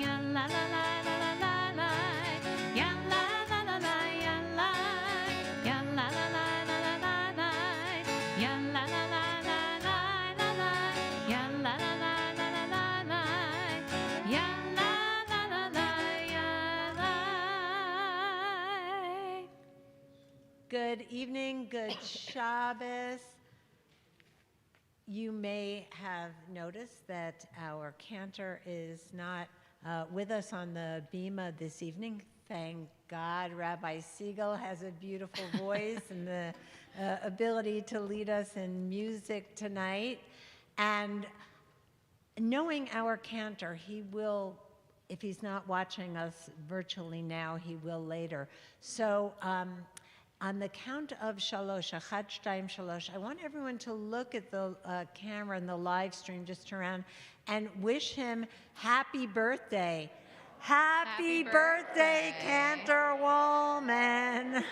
ya la la la la la la la, ya la la la la ya la, ya la la la la la la la, ya la la la la la la la, ya la la la la la la la, ya la la la la ya la. Good evening, good Shabbos. You may have noticed that our cantor is not with us on the bima this evening. Thank God Rabbi Siegel has a beautiful voice and the ability to lead us in music tonight. And knowing our cantor, he will, if he's not watching us virtually now, he will later. So on the count of shalosh, achad, shtayim, shalosh, I want everyone to look at the camera and the live stream just around and wish him happy birthday. Happy birthday, Cantor Woolman.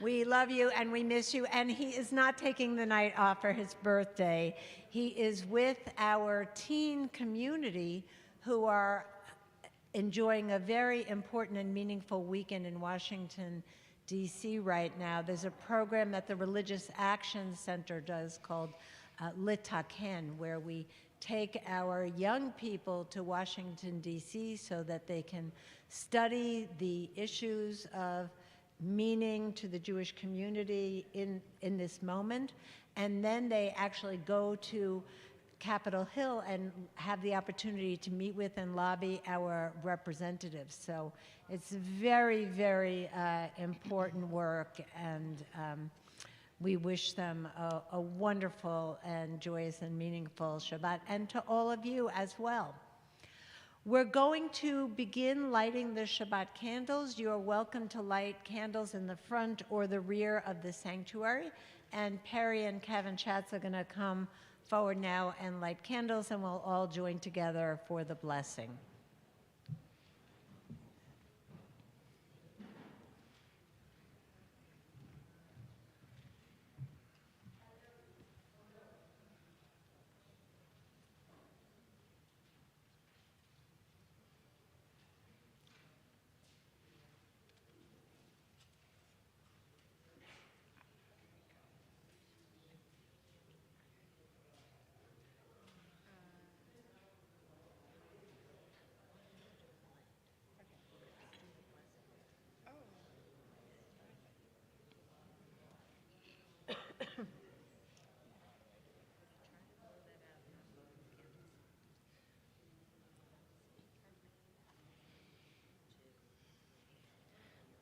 We love you and we miss you. And he is not taking the night off for his birthday. He is with our teen community who are enjoying a very important and meaningful weekend in Washington, D.C. right now. There's a program that the Religious Action Center does called Litaken, where we take our young people to Washington, D.C. so that they can study the issues of meaning to the Jewish community in this moment. And then they actually go to Capitol Hill and have the opportunity to meet with and lobby our representatives. So it's very, very important work, and we wish them a wonderful and joyous and meaningful Shabbat, and to all of you as well. We're going to begin lighting the Shabbat candles. You are welcome to light candles in the front or the rear of the sanctuary. And Perry and Kevin Schatz are going to come forward now and light candles, and we'll all join together for the blessing.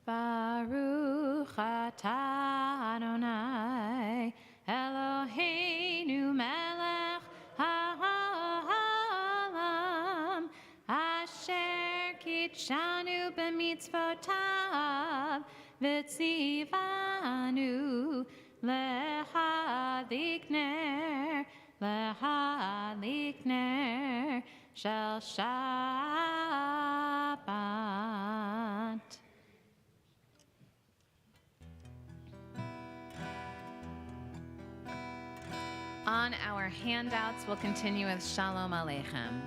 Baruch atah Adonai Eloheinu melech ha'olam asher kitshanu b'mitzvotav v'tzivanu lehadlik ner shel Shabbat. On our handouts, we'll continue with Shalom Aleichem.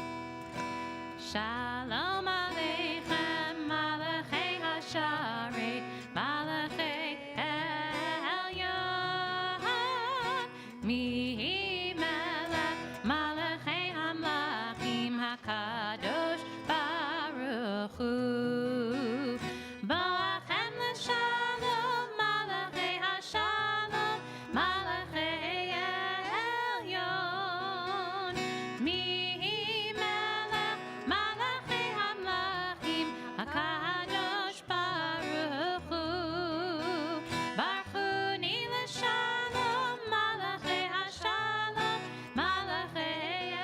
Shalom Aleichem, Malachei Hasharet, Malachei Elyon, Mi Melech, Malachei Hamlachim, HaKadosh Baruch Hu. Boachem l'shalom, Malachei Hashalom, Malachei HaKadosh Baruch Hu, Barchuni l'shalom, Malachei Hashalom, Malachei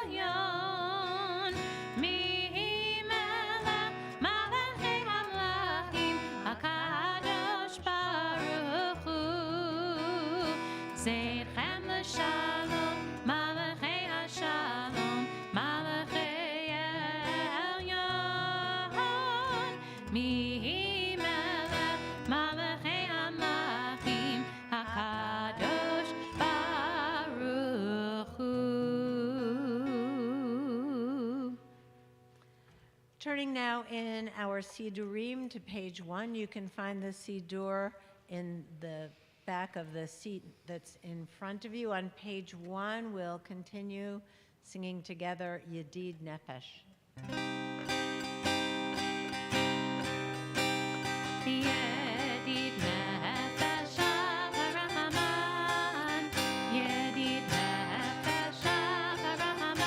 Elyon, Mi Melech, Malachei Hamlachim, HaKadosh Baruch Hu, Zeidchem l'shalom, Malachei Hashalom, Malachei Elyon, Mi Melech, Malachei Hamlachim, HaKadosh Baruch Hu. Turning now in our Sidurim to page 1, you can find the Sidur in the back of the seat that's in front of you. On page 1, we'll continue singing together Yedid Nefesh. Yedid nefesh Rahman, Yedid nefesh Rahman,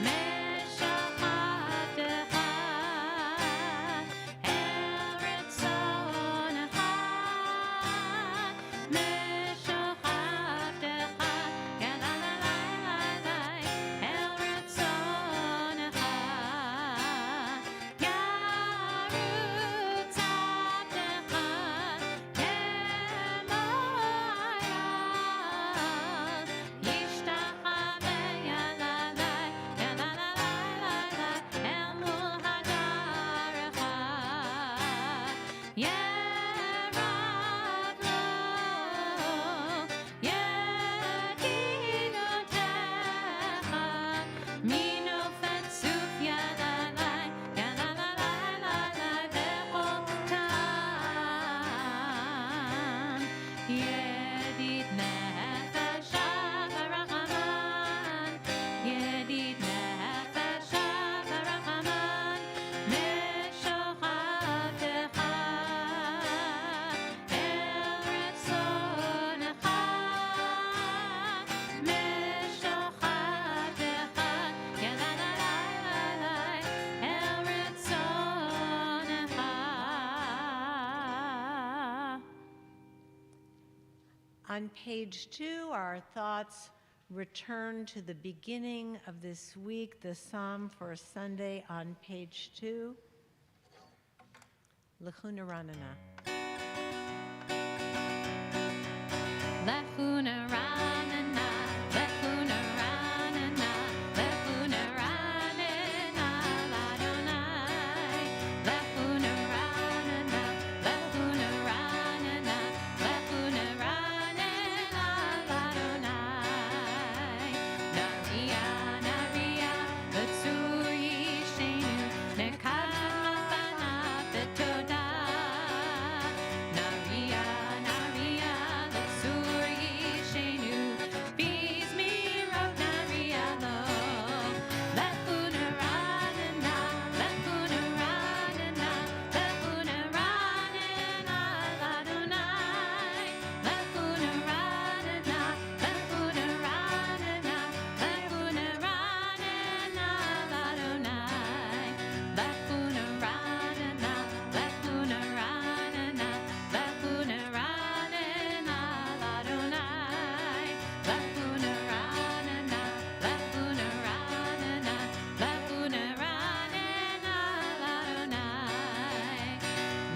Meshachavtecha El Ritzonecha, Meshachavtecha Yalalalai El Ritzonecha, Yeah. On page 2, our thoughts return to the beginning of this week, the psalm for Sunday on page 2. Lechuna Ranana. Lechuna ranana, lechuna ranana, lechuna ranana, l'Adonai. Lechuna ranana, lechuna ranana, lechuna ranana, l'Adonai. Naria, naria, b'tzur yishenu, nekad mafanav v'todah. Naria, naria, b'tzur yishenu, bizmirot naria lo. Lechuna ranana, lechuna ranana, lechuna ranana, l'Adonai. Lechuna ranana, lechuna ranana, lechuna ranana, l'Adonai. Lechuna ranana, lechuna ranana, lechuna ranana, l'Adonai. Lechuna ranana, lechuna ranana, lechuna ranana, l'Adonai.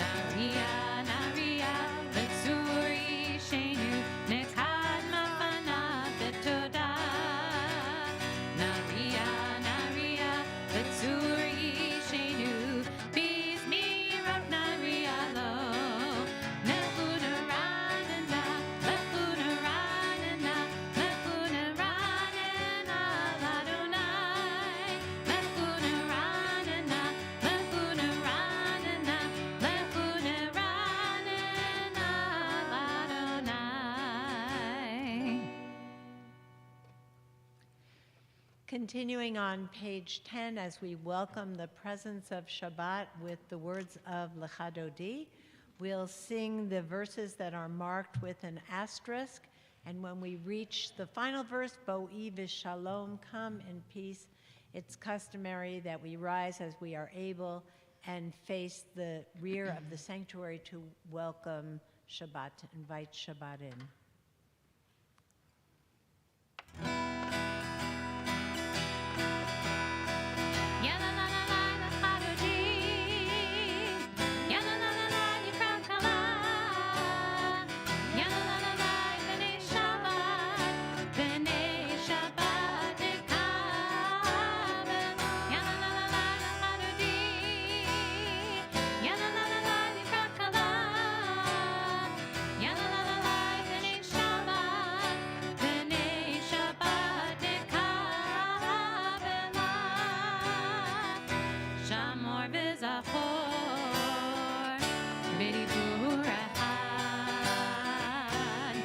Naria, naria, b'tzur yishenu, nekad mafanav v'todah. Naria, naria, b'tzur yishenu, bizmirot naria lo. Lechuna ranana, lechuna ranana, lechuna ranana, l'Adonai. Lechuna ranana, lechuna ranana, lechuna ranana, l'Adonai. Continuing on page 10, as we welcome the presence of Shabbat with the words of Lecha Dodi, we'll sing the verses that are marked with an asterisk, and when we reach the final verse, Bo'i v'shalom, come in peace, it's customary that we rise as we are able and face the rear of the sanctuary to welcome Shabbat, to invite Shabbat in. Ya la la la la Lecha Dodi. Ya la la la la Yifrat Kala. Ya la la la la B'nai Shabbat. B'nai Shabbat Kabbalat. Ya la la la la Lecha Dodi. Ya la la la la Yifrat Kala. Ya la la la la B'nai Shabbat. B'nai Shabbat Kabbalat. Shamor v'zachor b'dibur echad.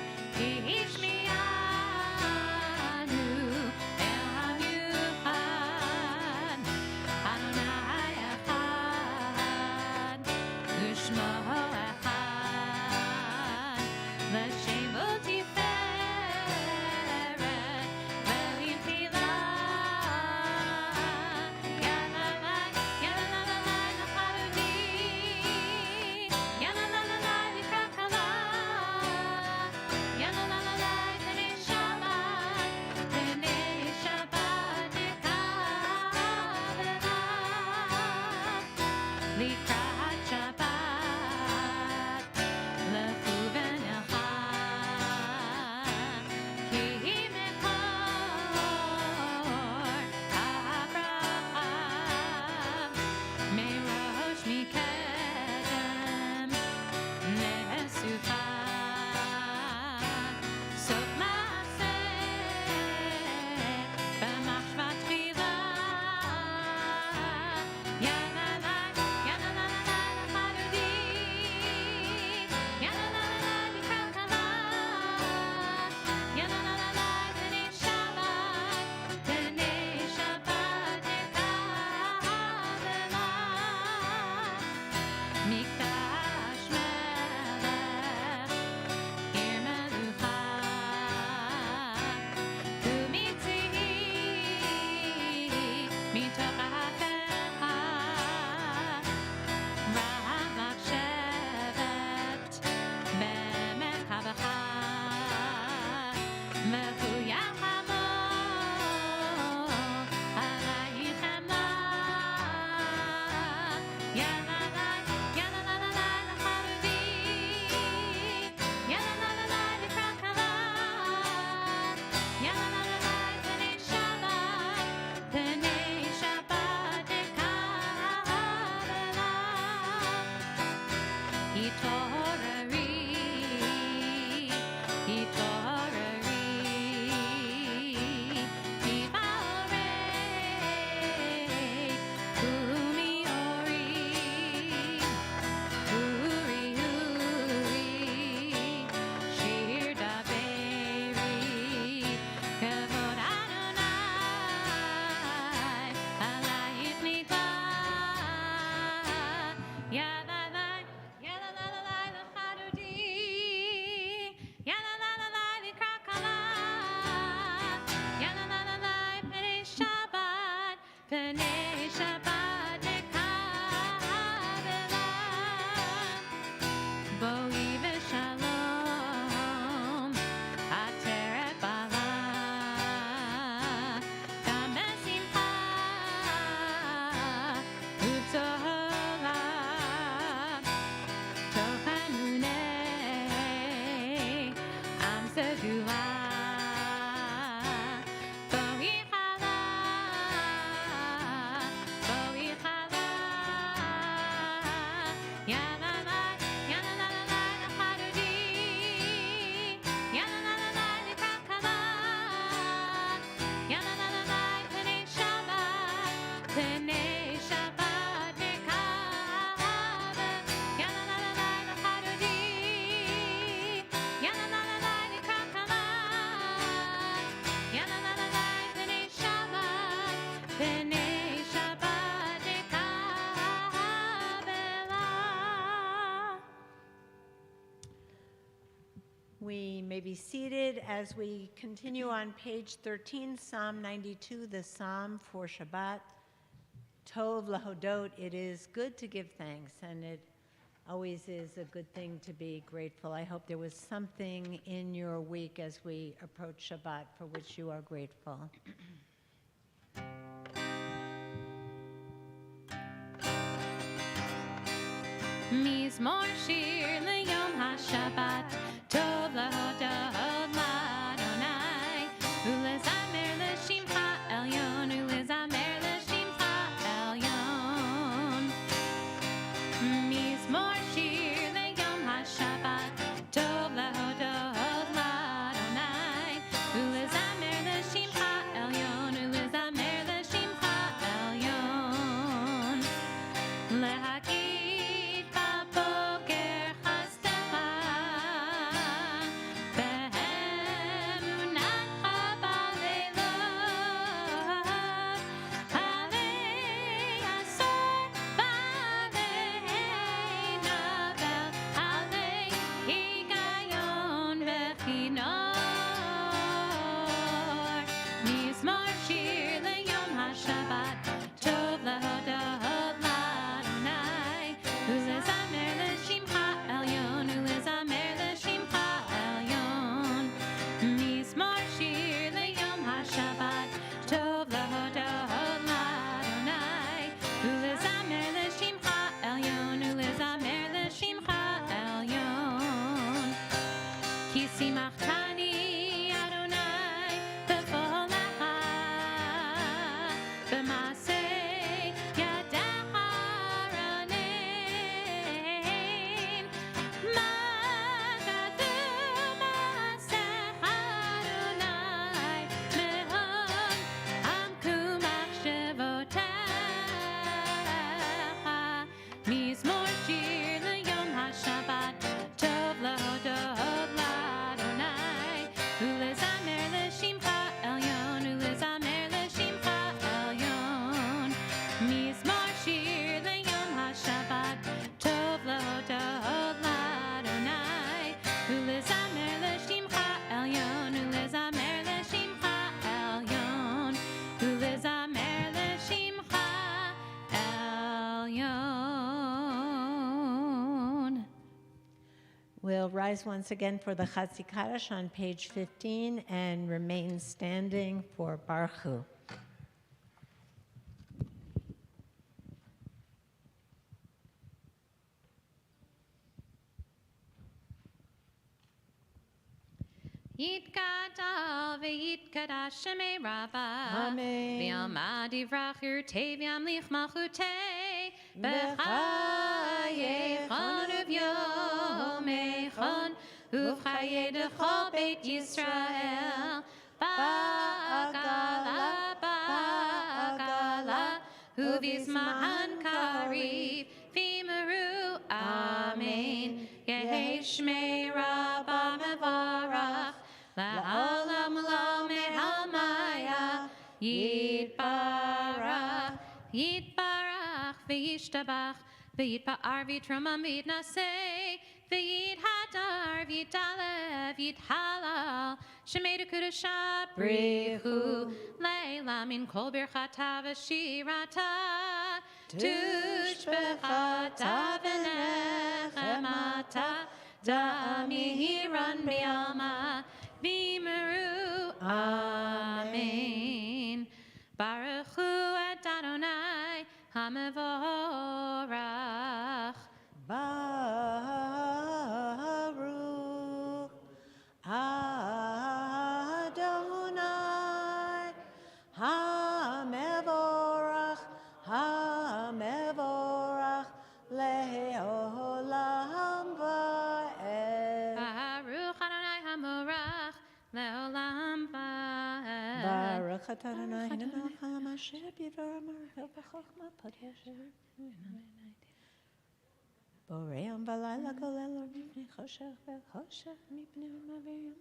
Hishmi'anu el hamiuchad. Adonai echad u'shmo echad. L'shem bo tiferet ve'limchilah. Ya la la, ya la la la la Lecha Dodi. Ya la la la la Yifrat Kala. Ya la la la la B'nai Shabbat. B'nai Shabbat Kabbalat. Likrat Shabbat lechu v'necha. Ki mekor habracha. Merosh mikedem nesufa. Sof ma'aseh b'machshvat tchila. Ya la la, ya la la la la Lecha Dodi. Ya la la la la Yifrat Kala. Ya la la la la B'nai Shabbat. B'nai Shabbat Kabbalat. Mikdash melech, ir melucha. U'mitzi mitoch ha'techa. Ravach shevet be'merkavecha. we may be seated as we continue on page 13, Psalm 92, the Psalm for Shabbat. Tov lahodot, it is good to give thanks, and it always is a good thing to be grateful. I hope there was something in your week as we approach Shabbat for which you are grateful. מזמור שיר ליום השבת, טוב להודות לאדוני, ולזמר לשמך עליון, ולזמר לשמך עליון. מזמור שיר ליום השבת, טוב להודות לאדוני, ולזמר לשמך עליון, ולזמר לשמך עליון. להגיד בבוקר חסדך, באמונתך בלילות, עלי עשור ועלי נבל, עלי היגיון וכינור. מזמור שיר ליום השבת, טוב להודות לאדוני, ולזמר לשמך עליון, ולזמר לשמך עליון. מזמור שיר ליום השבת, טוב להודות לאדוני, ולזמר לשמך עליון, ולזמר לשמך עליון. כי שימחתני אדוני בפועלך, במעשה ידיך רנן. מה כתוב מעשיך אדוני, מאוד עמקו מחשבותיך. מזמור שיר ליום השבת, טוב להודות לאדוני, ולזמר לשמך עליון, ולזמר לשמך עליון. מזמור שיר ליום השבת, טוב להודות לאדוני, ולזמר לשמך עליון, ולזמר לשמך עליון, ולזמר לשמך עליון. We'll rise once again for the Chatzi Kaddish on page 15 and remain standing for Baruch Hu. יתגדל ויתקדש שמי רבה, אמן. ויעמד יברח ירתה וימליך מלכותי, בחייכון וביומייכון, ובחיי דכל בית ישראל, בעגלה בעגלה, ובזמן קריב, ויאמרו אמן. יהי שמי רבה מבורך, לעולם לא מהלמיה, יתברך, יתברך וישתבח, ויתפאר ויתרומם ויתנשא, ויתהדר ויתעלה ויתהלל, שמי דקדושה בריחו, לילה מן כל ברכתה ושירתה, תושבחתה ונחמתה, דמירן ביעלמה, ויאמרו אמן. ברכו את אדוני המבורך. Baruch Adonai HaMevorach HaMevorach Le'olam Va'ed. Baruch Adonai hamorach leolam va'ed. Baruch Adonai HaMelech HaOlam Asher B'Dvar Amar V'Chochma Podesher Boream V'Layla Kolel Mipnei Choshech V'Choshech Mipnei Mavir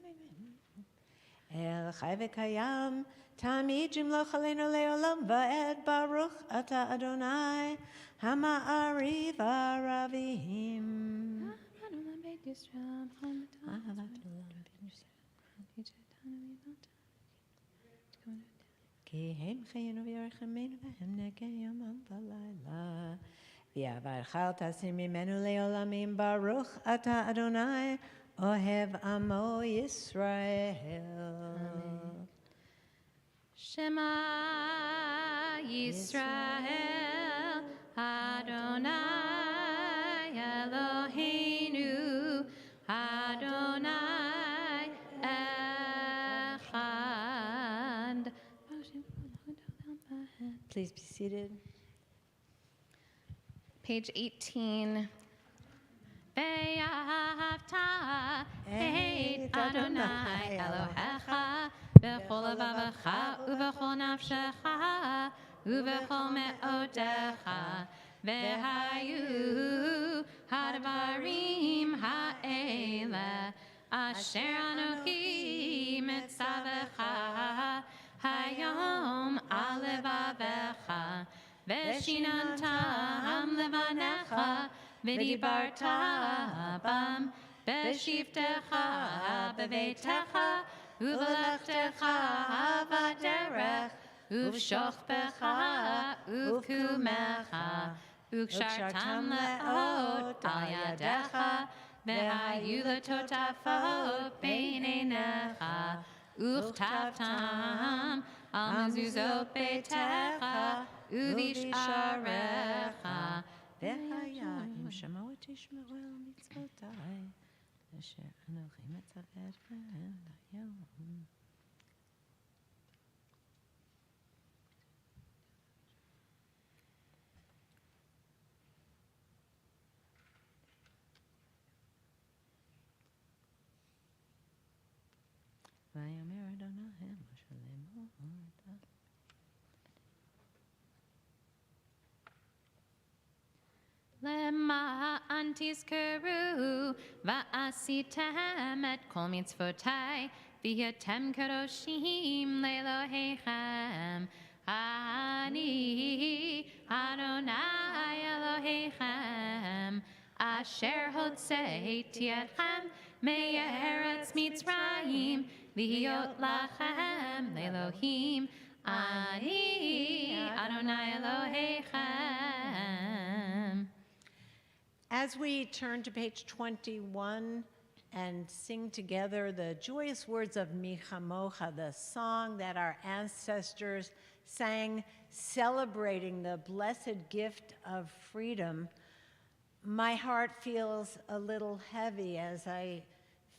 El Chai V'Kayam Tamid Jimloch Aleinu Le'olam Va'ed. Baruch Ata Adonai Hama'ari V'Aravim Adonai Beit Yisrael, Chol Mitzvah. חיינו וירחמנו בהם נגע יומם ולילה. ויעברך תשים ממנו לעולמים ברוך אתה אדוני אוהב עמו ישראל. Shema Yisrael Adonai Eloheinu Adonai Echad. Please be seated. Page 18. Ve'ahavta et Adonai Elohecha b'chol levavecha u'b'chol nafshecha u'b'chol me'odecha ve'hayu hadvarim ha'ele asher anochi mitzavecha hayom al levavecha ve'shinantam levanecha v'dibarta bam b'shivtecha b'veitecha u'v'lechtecha v'derech u'v'shochbecha u'v'kumecha u'kshartam le'ot al yadecha ve'hayu letotafot b'neinecha u'chtavtam al mezuzot beitecha u'visharecha והיה אם שמעו תשמעו אל מצוותיי אשר אנוכי מצוות בהם היום. ויאמר אדוני משה לאמור למען תזכרו ועשיתם את כל מצוותיי והייתם קדושים לאלוהיכם. אני אדוני אלוהיכם אשר הוצאתי אתכם מארץ מצרים להיות לכם לאלוהים. אני אדוני אלוהיכם. As we turn to page 21 and sing together the joyous words of Michamocha, the song that our ancestors sang celebrating the blessed gift of freedom, my heart feels a little heavy as I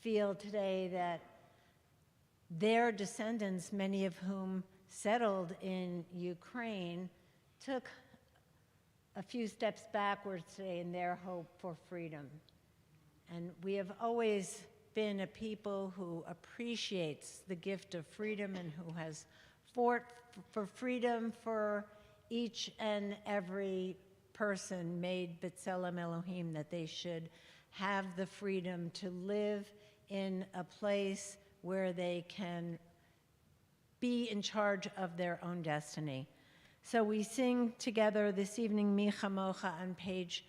feel today that their descendants, many of whom settled in Ukraine, took a few steps backwards today in their hope for freedom. And we have always been a people who appreciates the gift of freedom and who has fought for freedom for each and every person made B'Tselem Elohim, that they should have the freedom to live in a place where they can be in charge of their own destiny. So we sing together this evening Michamocha on page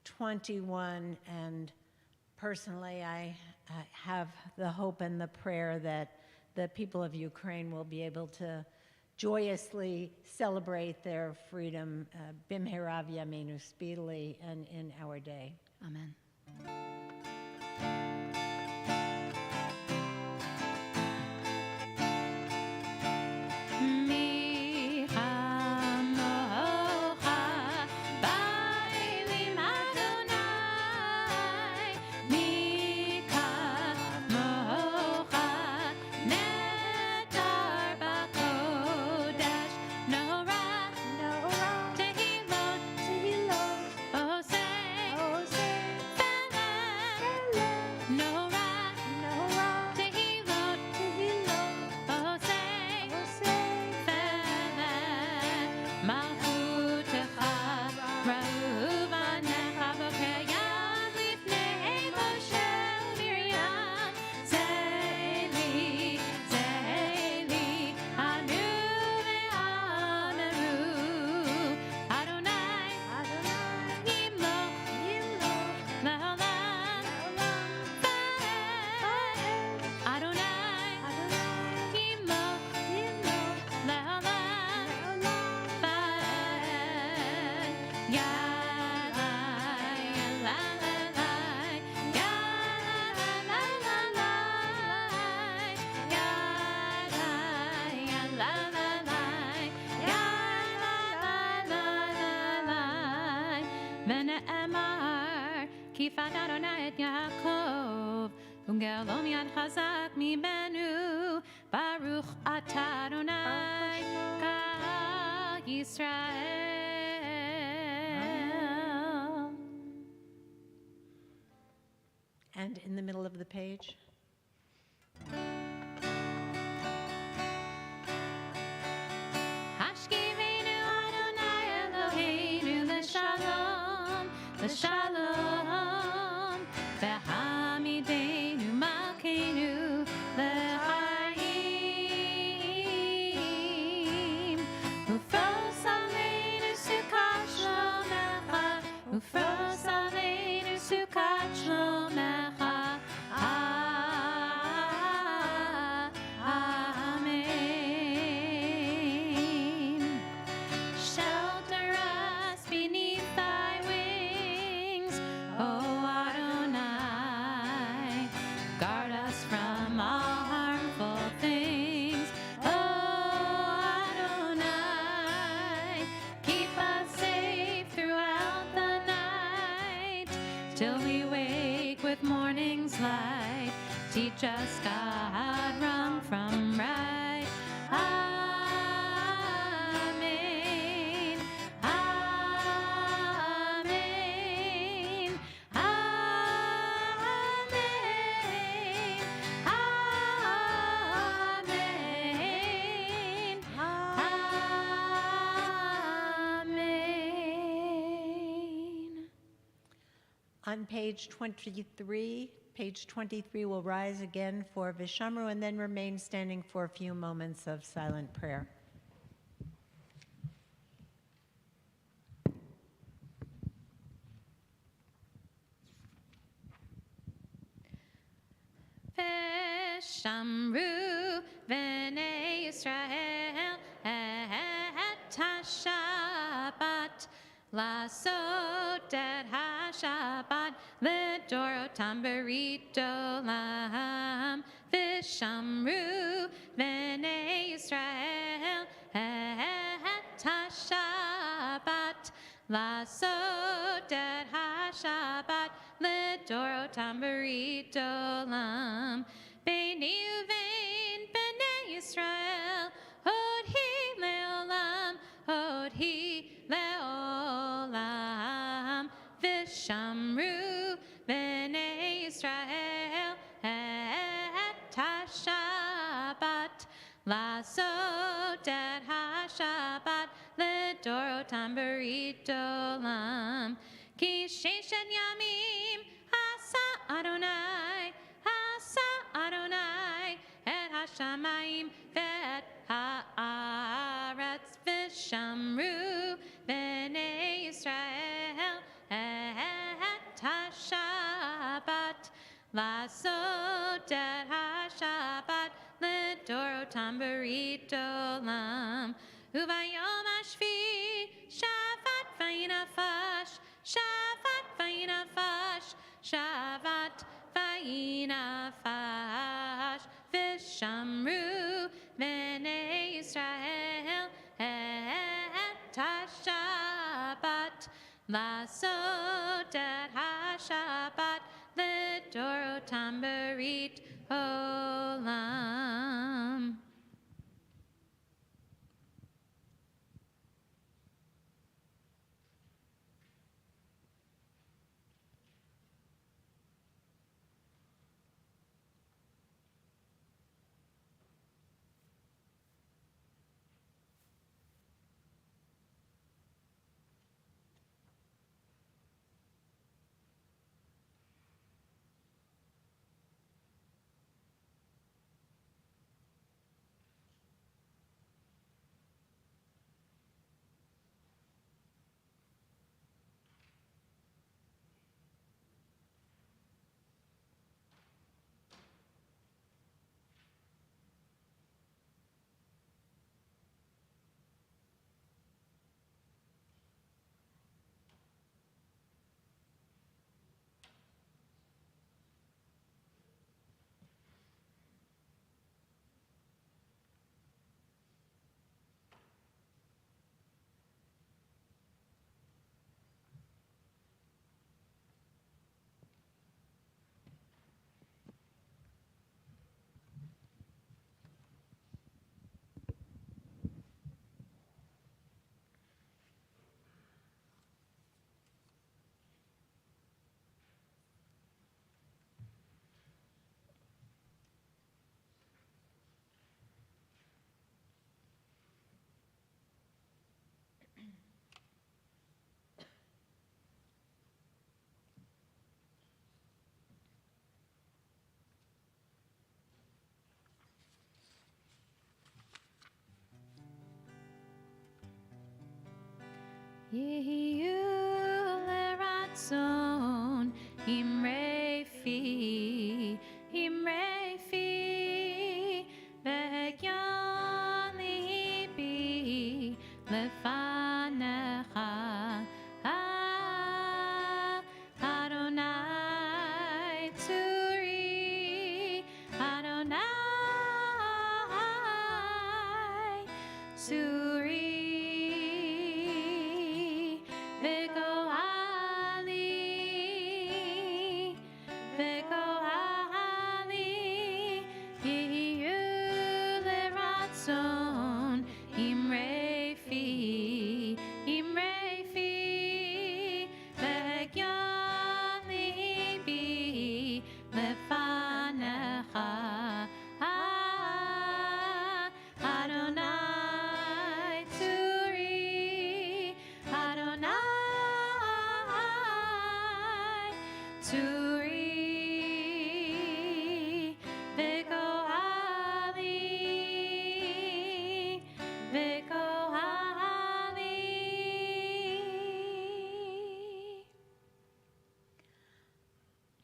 21, and personally I have the hope and the prayer that the people of Ukraine will be able to joyously celebrate their freedom bimhera v'yameinu, speedily and in our day. Amen. la la la, ya la la la la, ya la la la la, ya la la la la. ונאמר כי פת אדוני את יעקב וגאלו מיד חזק ממנו ברוך אתה אדוני קהל ישראל. And in the middle of the page. Hashkivenu Adonai Eloheinu l'shalom, l'shalom, v'hamidenu malkeinu l'chaim. Ufros aleinu sukkot shlomecha, ufros aleinu sukkot shlomecha. Amen. Shelter us beneath thy wings, O Adonai. Guard us from all harmful things, O Adonai. Keep us safe throughout the night, till we wake with morning's light. Teach us, God, wrong from right. Amen. Amen. Amen. Amen. On page 23 will rise again for Vishamru and then remain standing for a few moments of silent prayer. Veshamru v'nei Yisrael et ha-Shabbat Lasot et ha-Shabbat L'dorotam berit olam Vishamru v'nei Yisrael et ha-Shabbat Lasot et ha-Shabbat L'dorotam berit olam B'nei uvein b'nei Yisrael Hod hi le'olam Hod hi le'olam Vishamru b'nei Yisrael et ha-Shabbat Lasot et ha-Shabbat L'dorotam berit olam Ki sheshet yamim asa Adonai et hashamayim ve'et haaretz Vishamru b'nei Yisrael et ha-Shabbat Lasot et ha-Shabbat L'dorotam berit olam Uvayom hashvi Shavat vayinafash Shavat vayinafash Shavat vayinafash Vishamru b'nei Yisrael et ha-Shabbat Lasot et ha-Shabbat L'dorotam berit olam. Yehiyu leratzon imrefi, imrefi, vehekyon libi lefanecha. Adonai Tzuri, Adonai Tzuri, V'go'ali, V'go'ali, Yehiyu leratzon imrefi, imrefi, V'hekyon libi lefanecha. Adonai Tzuri, Adonai Tzuri, V'go'ali, V'go'ali.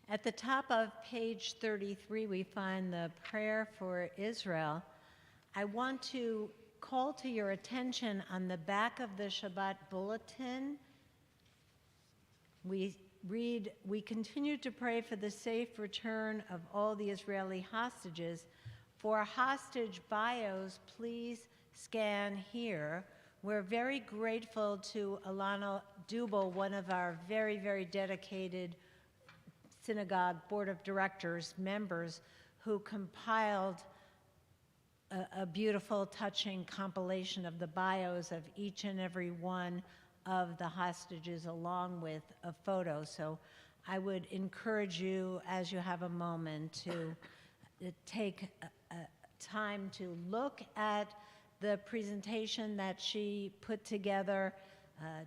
At the top of page 33, we find the prayer for Israel. I want to call to your attention on the back of the Shabbat bulletin. We read, "We continue to pray for the safe return of all the Israeli hostages. For hostage bios, please scan here." We're very grateful to Alana Dubel, one of our very, very dedicated synagogue board of directors members, who compiled a beautiful, touching compilation of the bios of each and every one of the hostages, along with a photo. So I would encourage you, as you have a moment, to take time to look at the presentation that she put together,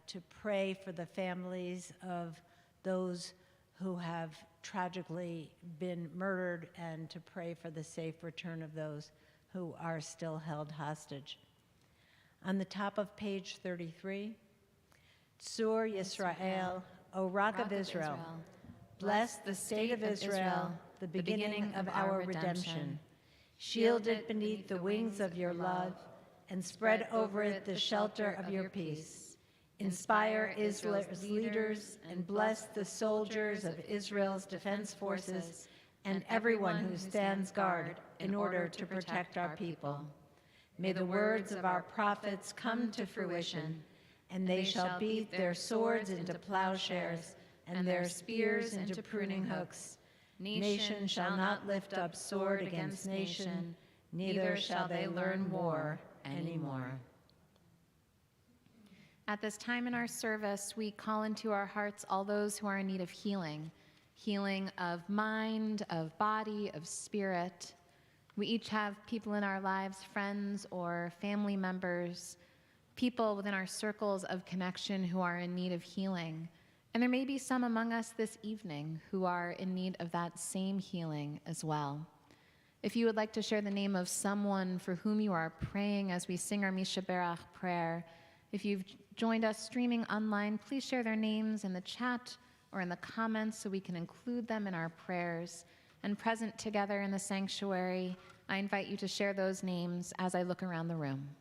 to pray for the families of those who have tragically been murdered, and to pray for the safe return of those who are still held hostage. On the top of page 33, Tzur Yisrael, O Rock of Israel, bless the state of Israel, the beginning of our redemption. Shield it beneath the wings of your love, and spread over it the shelter of your peace. Inspire Israel's leaders and bless the soldiers of Israel's defense forces and everyone who stands guard in order to protect our people. May the words of our prophets come to fruition, and they shall beat their swords into plowshares and their spears into pruning hooks. Nation shall not lift up sword against nation, neither shall they learn war anymore. At this time in our service, we call into our hearts all those who are in need of healing, healing of mind, of body, of spirit. We each have people in our lives, friends or family members, people within our circles of connection who are in need of healing. And there may be some among us this evening who are in need of that same healing as well. If you would like to share the name of someone for whom you are praying as we sing our Mishaberach prayer, if you've joined us streaming online, please share their names in the chat or in the comments so we can include them in our prayers. And present together in the sanctuary, I invite you to share those names as I look around the room.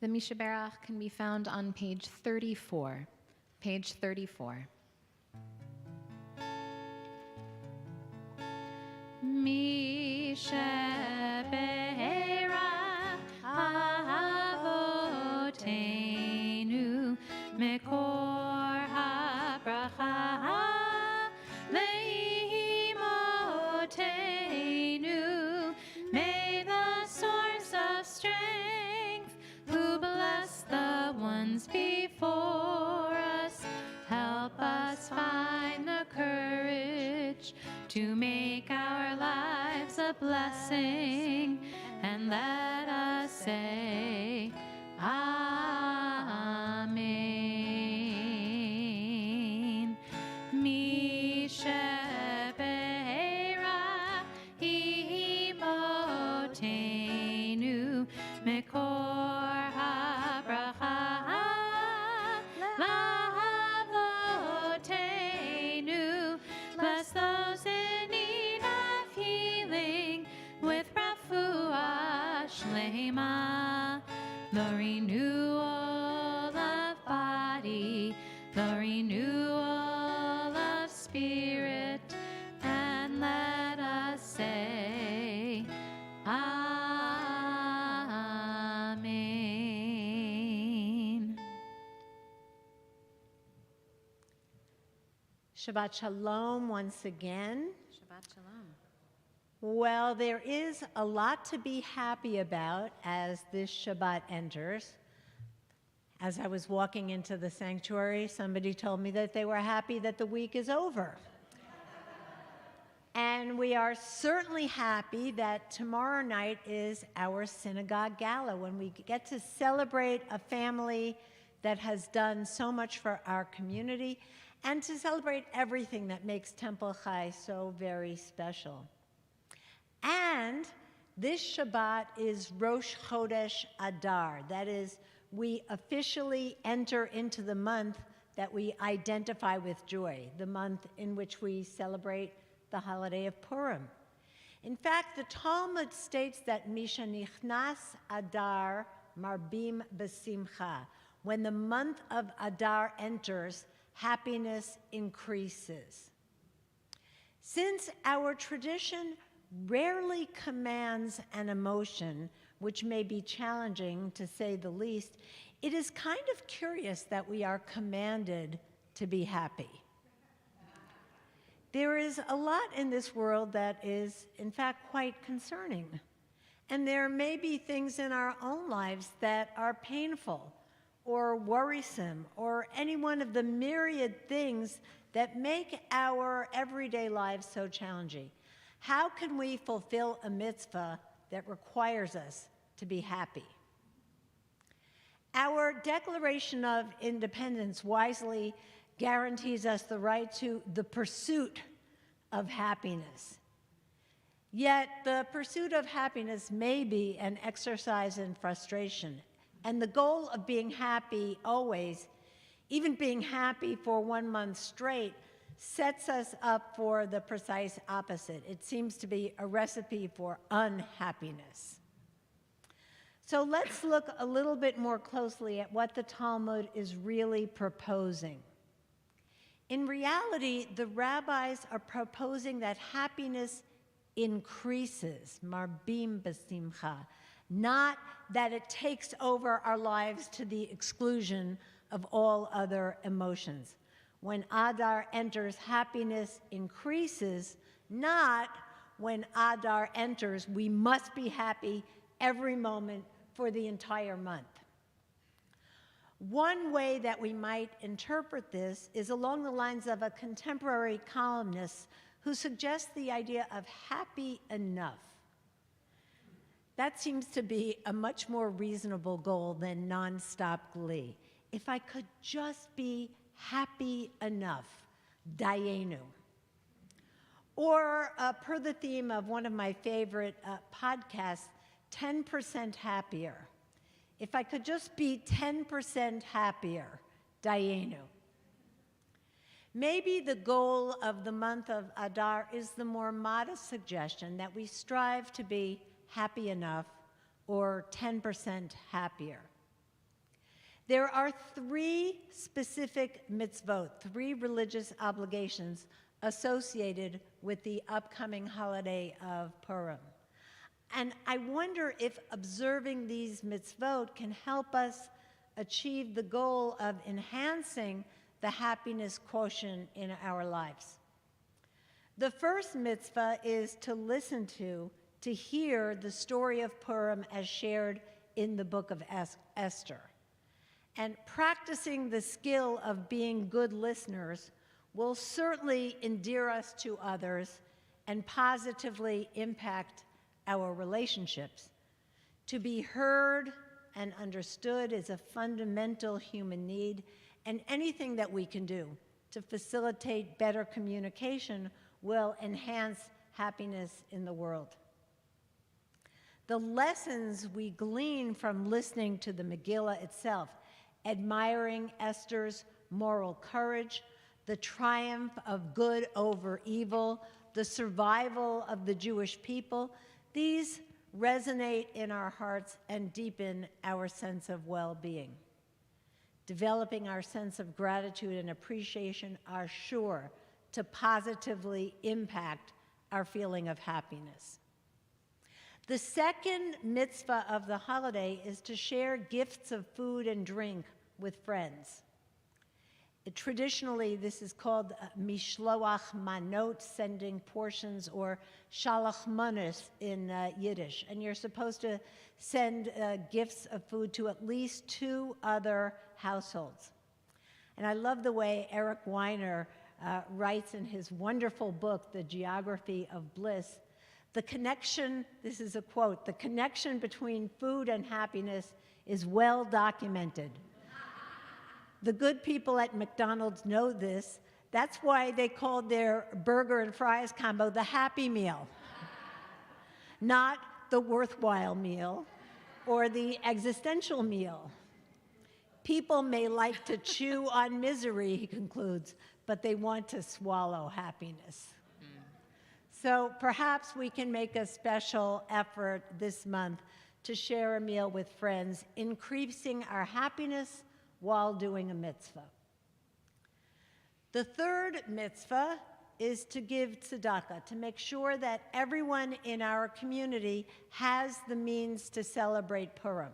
The Mishaberach can be found on page 34. Page 34. Mishaberach Avotenu Mekor HaBracha Leimotenu. May the source of strength who bless the ones before to make our lives a blessing, and let us say, Amen. Mishebeira imotenu mekor habracha lahavotenu. Bless those in need of healing with refuah shlema, the renewal of body, the renewal of spirit, and let us say, Amen. Shabbat Shalom once again. Shabbat Shalom. Well, there is a lot to be happy about as this Shabbat enters. As I was walking into the sanctuary, somebody told me that they were happy that the week is over. And we are certainly happy that tomorrow night is our synagogue gala, when we get to celebrate a family that has done so much for our community, and to celebrate everything that makes Temple Chai so very special. And this Shabbat is Rosh Chodesh Adar. That is, we officially enter into the month that we identify with joy, the month in which we celebrate the holiday of Purim. In fact, the Talmud states that Misha Nichnas Adar Marbim Besimcha. When the month of Adar enters, happiness increases. Since our tradition rarely commands an emotion, which may be challenging to say the least, it is kind of curious that we are commanded to be happy. There is a lot in this world that is, in fact, quite concerning. And there may be things in our own lives that are painful or worrisome, or any one of the myriad things that make our everyday lives so challenging. How can we fulfill a mitzvah that requires us to be happy? Our Declaration of Independence wisely guarantees us the right to the pursuit of happiness. Yet the pursuit of happiness may be an exercise in frustration, and the goal of being happy always, even being happy for 1 month straight, sets us up for the precise opposite. It seems to be a recipe for unhappiness. So let's look a little bit more closely at what the Talmud is really proposing. In reality, the rabbis are proposing that happiness increases, marbim besimcha, not that it takes over our lives to the exclusion of all other emotions. When Adar enters, happiness increases, not when Adar enters, we must be happy every moment for the entire month. One way that we might interpret this is along the lines of a contemporary columnist who suggests the idea of happy enough. That seems to be a much more reasonable goal than nonstop glee. If I could just be happy enough, dayenu. Or per the theme of one of my favorite podcasts, 10% happier. If I could just be 10% happier, dayenu. Maybe the goal of the month of Adar is the more modest suggestion that we strive to be happy enough, or 10% happier. There are 3 specific mitzvot, 3 religious obligations associated with the upcoming holiday of Purim. And I wonder if observing these mitzvot can help us achieve the goal of enhancing the happiness quotient in our lives. The first mitzvah is to listen to hear the story of Purim as shared in the book of Esther. And practicing the skill of being good listeners will certainly endear us to others and positively impact our relationships. To be heard and understood is a fundamental human need, and anything that we can do to facilitate better communication will enhance happiness in the world. The lessons we glean from listening to the Megillah itself, admiring Esther's moral courage, the triumph of good over evil, the survival of the Jewish people, these resonate in our hearts and deepen our sense of well-being. Developing our sense of gratitude and appreciation are sure to positively impact our feeling of happiness. The second mitzvah of the holiday is to share gifts of food and drink with friends. Traditionally, this is called mishloach manot, sending portions, or shalach manos in Yiddish. And you're supposed to send gifts of food to at least 2 other households. And I love the way Eric Weiner writes in his wonderful book, The Geography of Bliss, the connection, this is a quote, the connection between food and happiness is well documented. The good people at McDonald's know this. That's why they called their burger and fries combo the Happy Meal, not the worthwhile meal or the existential meal. People may like to chew on misery, he concludes, but they want to swallow happiness. So perhaps we can make a special effort this month to share a meal with friends, increasing our happiness while doing a mitzvah. The third mitzvah is to give tzedakah, to make sure that everyone in our community has the means to celebrate Purim.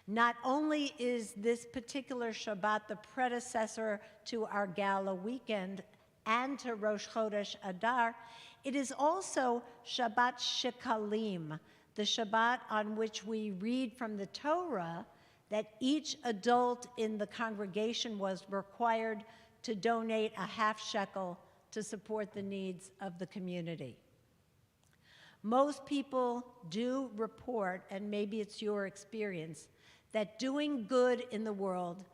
Not only is this particular Shabbat the predecessor to our Gala weekend and to Rosh Chodesh Adar, it is also Shabbat Shekalim, the Shabbat on which we read from the Torah that each adult in the congregation was required to donate a half shekel to support the needs of the community. Most people do report, and maybe it's your experience, that doing good in the world,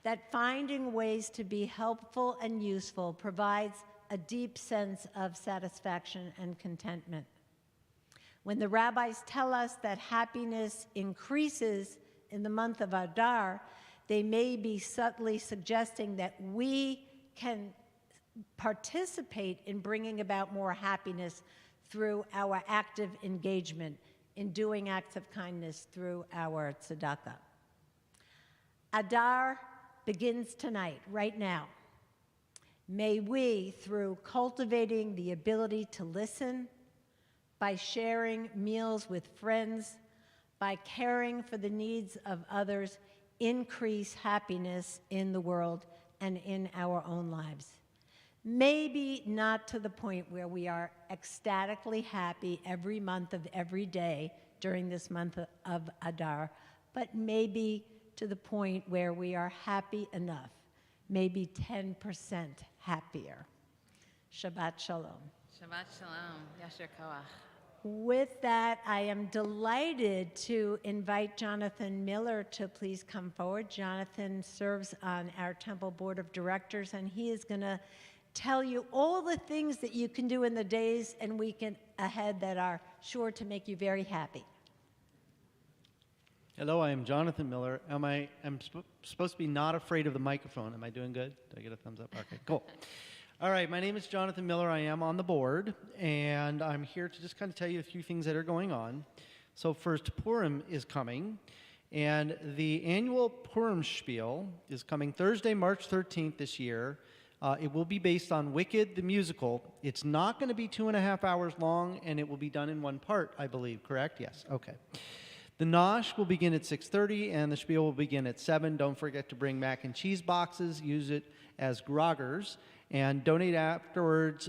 that finding ways to be helpful and useful provides a deep sense of satisfaction and contentment. When the rabbis tell us that happiness increases in the month of Adar, they may be subtly suggesting that we can participate in bringing about more happiness through our active engagement in doing acts of kindness through our tzedakah. Adar begins tonight, right now. May we, through cultivating the ability to listen, by sharing meals with friends, by caring for the needs of others, increase happiness in the world and in our own lives. Maybe not to the point where we are ecstatically happy every month of every day during this month of Adar, but maybe to the point where we are happy enough, maybe 10% happier. Shabbat Shalom. Shabbat Shalom. Yasher Koach. With that, I am delighted to invite Jonathan Miller to please come forward. Jonathan serves on our Temple Board of Directors, and he is going to tell you all the things that you can do in the days and weekend ahead that are sure to make you very happy. Hello, I am Jonathan Miller. I'm supposed to be not afraid of the microphone. Am I doing good? Did I get a thumbs up? Okay, cool. All right, my name is Jonathan Miller. I am on the board, and I'm here to just kind of tell you a few things that are going on. So first, Purim is coming, and the annual Purim Spiel is coming Thursday, March 13th this year. It will be based on Wicked, the musical. It's not going to be 2.5 hours long, and it will be done in one part, I believe, correct? Yes, okay. The Nosh will begin at 6:30, and the Spiel will begin at 7. Don't forget to bring mac and cheese boxes. Use it as groggers. And donate afterwards.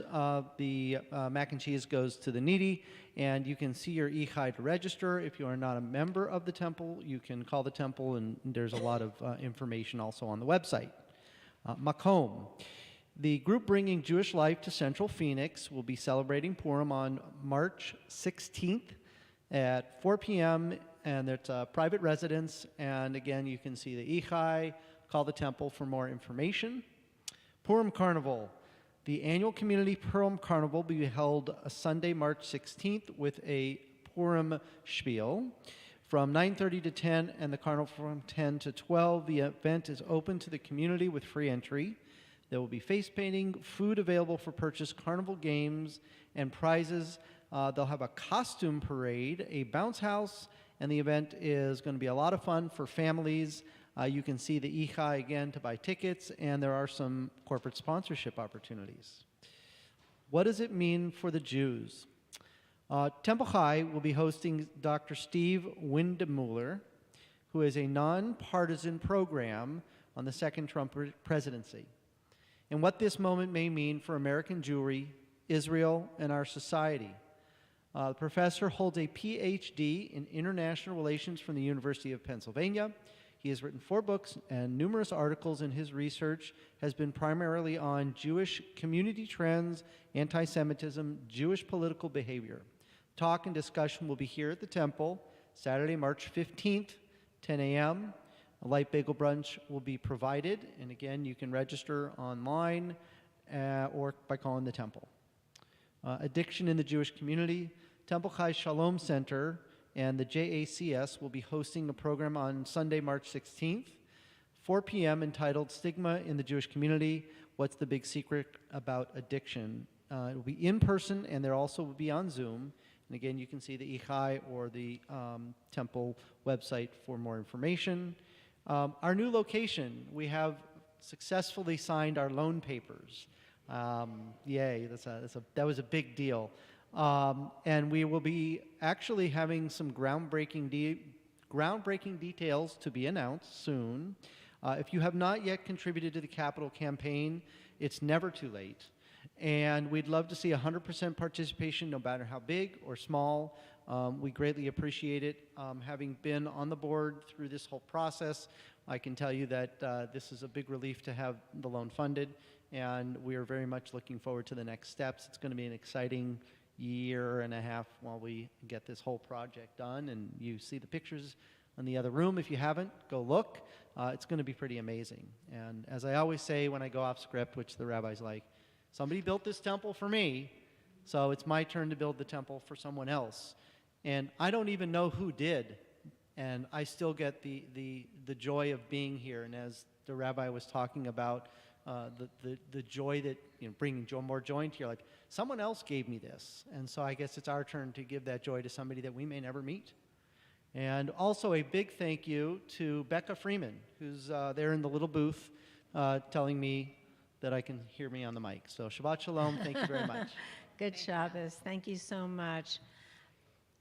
The mac and cheese goes to the needy, and you can see your Echai to register. If you are not a member of the temple, you can call the temple, and there's a lot of information also on the website. Makom. The group bringing Jewish life to Central Phoenix will be celebrating Purim on March 16th at 4 p.m., and it's a private residence. And again, you can see the Ichai, call the temple for more information. Purim Carnival. The annual community Purim Carnival will be held Sunday, March 16th with a Purim spiel from 9:30 to 10 and the carnival from 10 to 12. The event is open to the community with free entry. There will be face painting, food available for purchase, carnival games, and prizes. They'll have a costume parade, a bounce house, and the event is going to be a lot of fun for families. You can see the Ichai again to buy tickets, and there are some corporate sponsorship opportunities. What does it mean for the Jews? Temple Chai will be hosting Dr. Steve Windemuller, who is a nonpartisan program on the second Trump presidency, and what this moment may mean for American Jewry, Israel, and our society. The professor holds a PhD in international relations from the University of Pennsylvania. He has written 4 books, and numerous articles in his research has been primarily on Jewish community trends, anti-Semitism, Jewish political behavior. Talk and discussion will be here at the temple, Saturday, March 15th, 10 a.m. A light bagel brunch will be provided, and again, you can register online or by calling the temple. Addiction in the Jewish community. Temple Chai Shalom Center and the JACS will be hosting a program on Sunday, March 16th, 4 p.m., entitled Stigma in the Jewish Community, What's the Big Secret About Addiction? It will be in person, and there also will be on Zoom. And again, you can see the Ichai or the temple website for more information. Our new location, we have successfully signed our loan papers. Yay, that was a big deal. And we will be actually having some groundbreaking details to be announced soon. If you have not yet contributed to the capital campaign, it's never too late. And we'd love to see 100% participation, no matter how big or small. We greatly appreciate it. Having been on the board through this whole process, I can tell you that this is a big relief to have the loan funded, and we are very much looking forward to the next steps. It's going to be an exciting year and a half while we get this whole project done, and you see the pictures in the other room. If you haven't, go look. It's going to be pretty amazing. And as I always say when I go off script, which the rabbis like, somebody built this temple for me, so it's my turn to build the temple for someone else. And I don't even know who did, and I still get the joy of being here. And as the rabbi was talking about the joy that, bringing more joy into your life, someone else gave me this. And so I guess it's our turn to give that joy to somebody that we may never meet. And also a big thank you to Becca Freeman, who's there in the little booth telling me that I can hear me on the mic. So Shabbat Shalom, thank you very much. Good Shabbos. Thank you so much.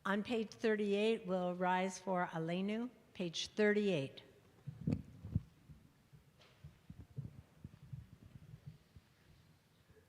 On page 38, we'll rise for Aleinu, page 38.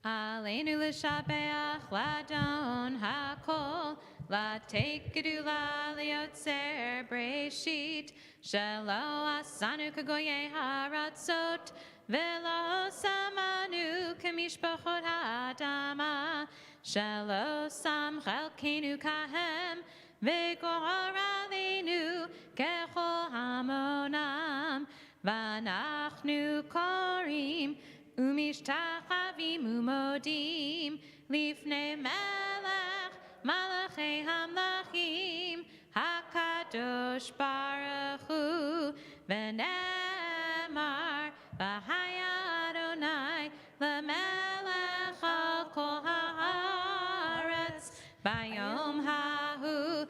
Aleinu l'shabeach ladon hakol, latek gedula liotzer breshit, shelo asanu kagoye haratzot, velo samanu kamishpachot ha'adama, shelo sam chelkenu kahem, vegor alinu kechol hamonam, vanachnu korim, Umishtachavim umodim lifnei melech malachei hamlachim hakadosh baruch hu v'nemar v'haya Adonai lemelech al kol haaretz bayom hahu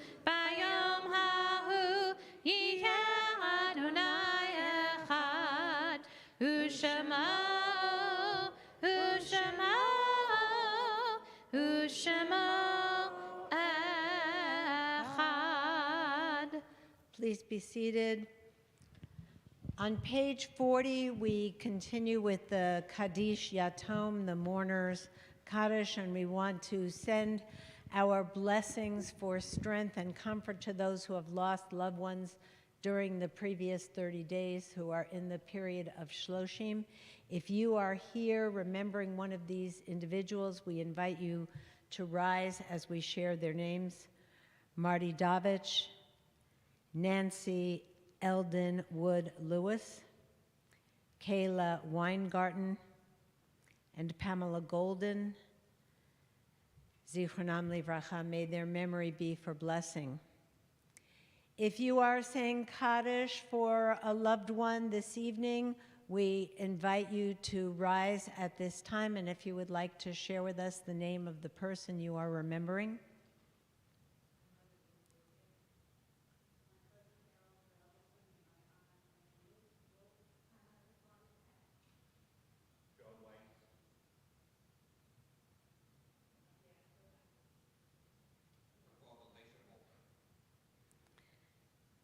yiyeh Adonai echad u'shema Please be seated. On page 40, we continue with the Kaddish Yatom, the mourners' Kaddish, and we want to send our blessings for strength and comfort to those who have lost loved ones during the previous 30 days who are in the period of Shloshim. If you are here remembering one of these individuals, we invite you to rise as we share their names. Marty Davich, Nancy Eldon Wood Lewis, Kayla Weingarten, and Pamela Golden. Zichronam Livracha, may their memory be for blessing. If you are saying Kaddish for a loved one this evening, we invite you to rise at this time, and if you would like to share with us the name of the person you are remembering.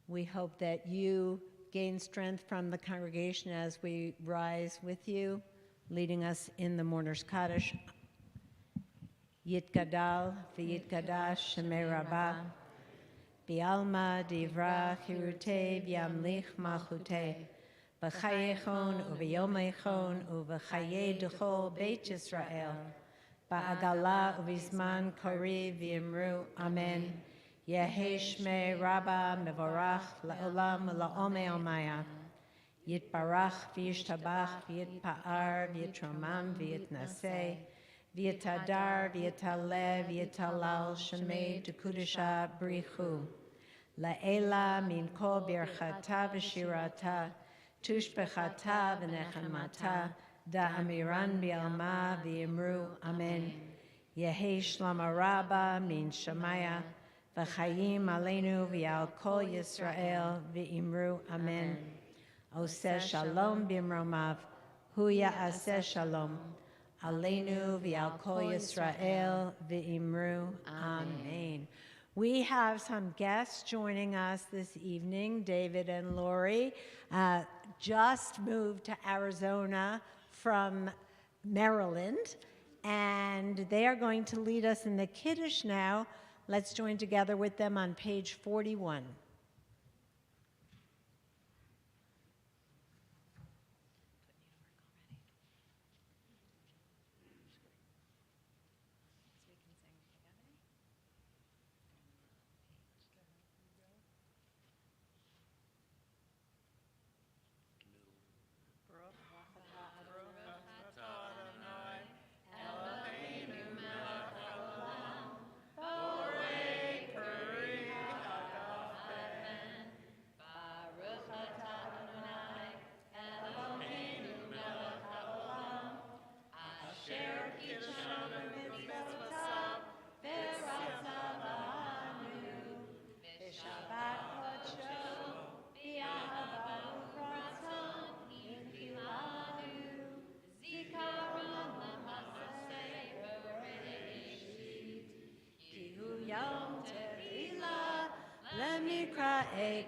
We hope that you gain strength from the congregation as we rise with you, leading us in the Mourner's Kaddish. Yitgadal v'yitgadash shemei Rabbah, bi'alma divra chirutei v'yamlich malchutei, b'chayechon u'v'yomeichon u'v'chayei d'chol Beit Yisrael, ba'agala u'v'zman kori v'yimru, Amen. Yehi Shmei Rabba Mevorach La'olam La'omei Omaya. Yitbarach v'yishtabach v'yitpa'ar v'yitromam v'yitnaseh v'yitadar v'yitaleh v'yitalal Shemei D'Kudusha Brichu. La'ela min kol birchata v'shirata tushbechata v'nechamata da'amiran bi'alma v'yimru. Amen. Yehi Shlama Rabba min Shemaya V'chayim aleinu v'yal kol Yisrael v'imru Amen. Oseh shalom b'imromav, hu ya'aseh shalom. Aleinu v'yal kol Yisrael v'imru Amen. We have some guests joining us this evening. David and Lori just moved to Arizona from Maryland, and they are going to lead us in the Kiddush now. Let's join together with them on page 41.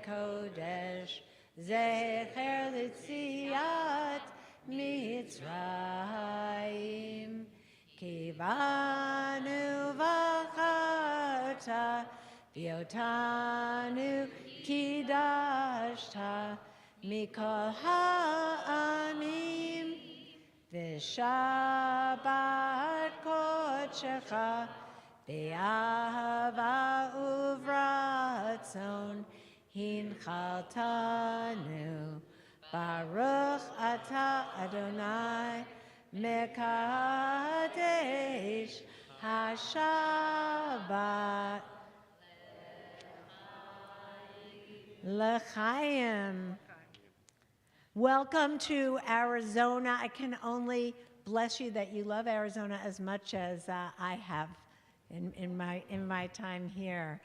Kodesh Zecher Litziat Mitzrayim Kivanu V'chata V'yotanu Kidashta Mikol Ha'amim V'shabbat Kodshecha V'ahava Uvratzon Hinchaltanu Baruch Ata Adonai Mekadesh HaShabbat L'chaim. Welcome to Arizona. I can only bless you that you love Arizona as much as I have in my time here.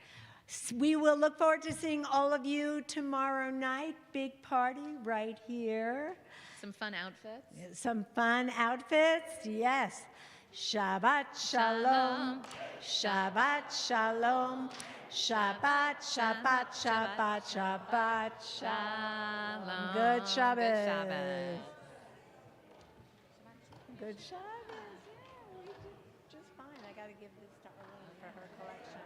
We will look forward to seeing all of you tomorrow night. Big party right here. Some fun outfits. Some fun outfits, yes. Shabbat shalom, Shabbat shalom, Shabbat, Shabbat, Shabbat, Shabbat, Shalom. Good Shabbos. Good Shabbos. Good Shabbos. Yeah, we did just fine. I got to give this to Arlene for her collection.